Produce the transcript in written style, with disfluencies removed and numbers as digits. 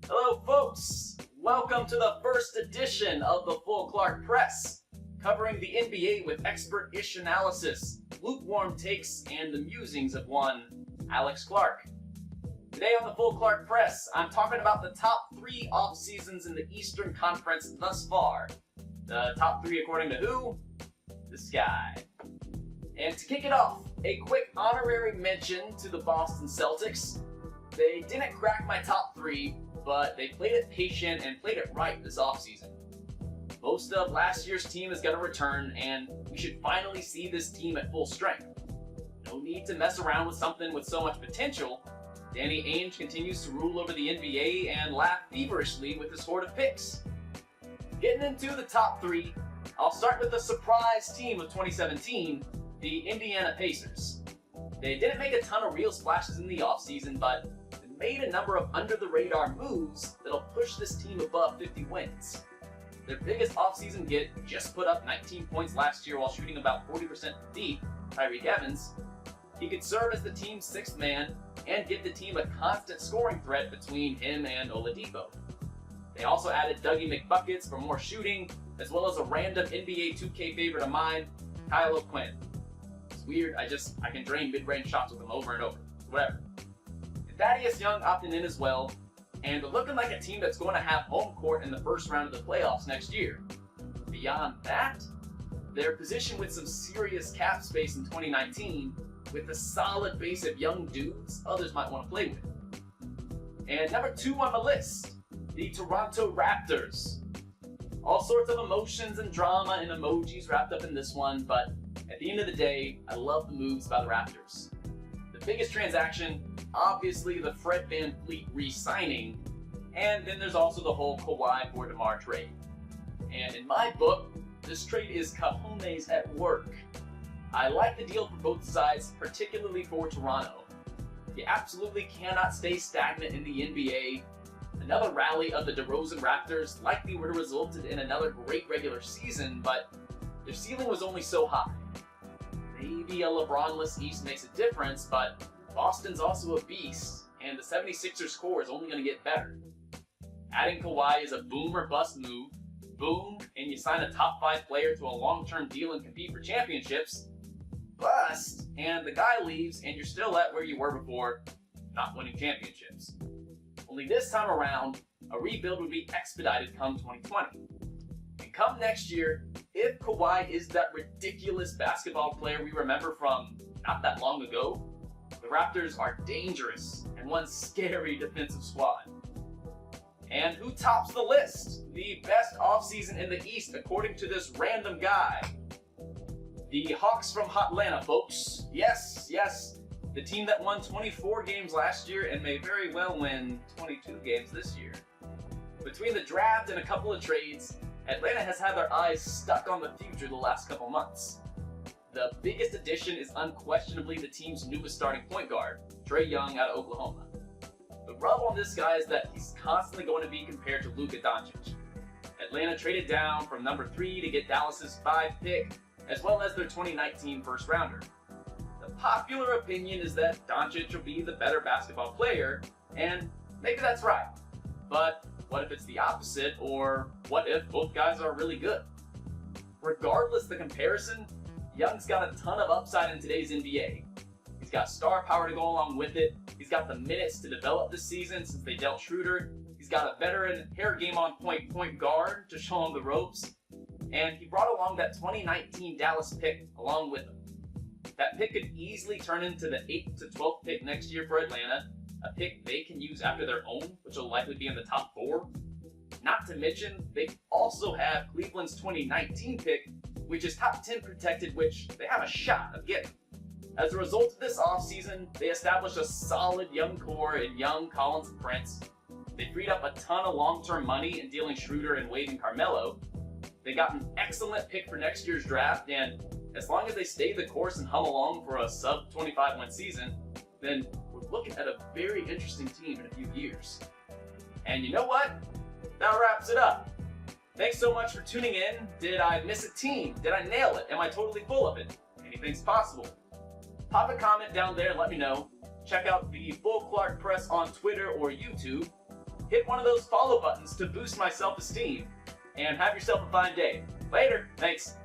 Hello folks! Welcome to the first edition of the Full Clark Press, covering the NBA with expert-ish analysis, lukewarm takes, and the musings of one Alex Clark. Today on the Full Clark Press, I'm talking about the top 3 off-seasons in the Eastern Conference thus far. The top 3 according to who? This guy. And to kick it off, a quick honorary mention to the Boston Celtics. They didn't crack my top 3, but they played it patient and played it right this offseason. Most of last year's team is going to return, and we should finally see this team at full strength. No need to mess around with something with so much potential. Danny Ainge continues to rule over the NBA and laugh feverishly with his horde of picks. Getting into the top 3, I'll start with the surprise team of 2017, the Indiana Pacers. They didn't make a ton of real splashes in the offseason, but they made a number of under-the-radar moves that'll push this team above 50 wins. Their biggest offseason get just put up 19 points last year while shooting about 40% from deep, Tyreke Evans. He could serve as the team's 6th man and give the team a constant scoring threat between him and Oladipo. They also added Dougie McBuckets for more shooting, as well as a random NBA 2K favorite of mine, Kyle O'Quinn. It's weird, I can drain mid-range shots with him over and over. Whatever. Thaddeus Young opted in as well, and they're looking like a team that's going to have home court in the first round of the playoffs next year. Beyond that, they're positioned with some serious cap space in 2019, with a solid base of young dudes others might want to play with. And number 2 on the list, the Toronto Raptors. All sorts of emotions and drama and emojis wrapped up in this one, but at the end of the day, I love the moves by the Raptors. The biggest transaction, obviously the Fred VanVleet re-signing, and then there's also the whole Kawhi for DeMar trade. And in my book, this trade is cojones at work. I like the deal for both sides, particularly for Toronto. You absolutely cannot stay stagnant in the NBA. Another rally of the DeRozan Raptors likely would have resulted in another great regular season, but their ceiling was only so high. Maybe a LeBron-less East makes a difference, but Boston's also a beast, and the 76ers core is only going to get better. Adding Kawhi is a boom or bust move. Boom, and you sign a top 5 player to a long-term deal and compete for championships. Bust, and the guy leaves, and you're still at where you were before, not winning championships. Only this time around, a rebuild would be expedited come 2020. And come next year, if Kawhi is that ridiculous basketball player we remember from not that long ago, the Raptors are dangerous and one scary defensive squad. And who tops the list? The best offseason in the East according to this random guy. The Hawks from Hotlanta, folks. Yes, the team that won 24 games last year and may very well win 22 games this year. Between the draft and a couple of trades, Atlanta has had their eyes stuck on the future the last couple months. The biggest addition is unquestionably the team's newest starting point guard, Trae Young out of Oklahoma. The rub on this guy is that he's constantly going to be compared to Luka Doncic. Atlanta traded down from number 3 to get Dallas's 5 pick, as well as their 2019 first rounder. The popular opinion is that Doncic will be the better basketball player, and maybe that's right. But what if it's the opposite, or what if both guys are really good? Regardless of the comparison, Young's got a ton of upside in today's NBA. He's got star power to go along with it. He's got the minutes to develop this season since they dealt Schroeder. He's got a veteran hair game on point guard to show him the ropes. And he brought along that 2019 Dallas pick along with him. That pick could easily turn into the 8th to 12th pick next year for Atlanta, a pick they can use after their own, which will likely be in the top 4. Not to mention, they also have Cleveland's 2019 pick, which is top 10 protected, which they have a shot of getting. As a result of this offseason, they established a solid young core in Young, Collins, and Prince. They freed up a ton of long-term money in dealing Schroeder and Wade and Carmelo. They got an excellent pick for next year's draft, and as long as they stay the course and hum along for a sub-25 win season, then we're looking at a very interesting team in a few years. And you know what? That wraps it up. Thanks so much for tuning in. Did I miss a team? Did I nail it? Am I totally full of it? Anything's possible. Pop a comment down there and let me know. Check out the Full Clark Press on Twitter or YouTube. hit one of those follow buttons to boost my self-esteem. And have yourself a fine day. Later. Thanks.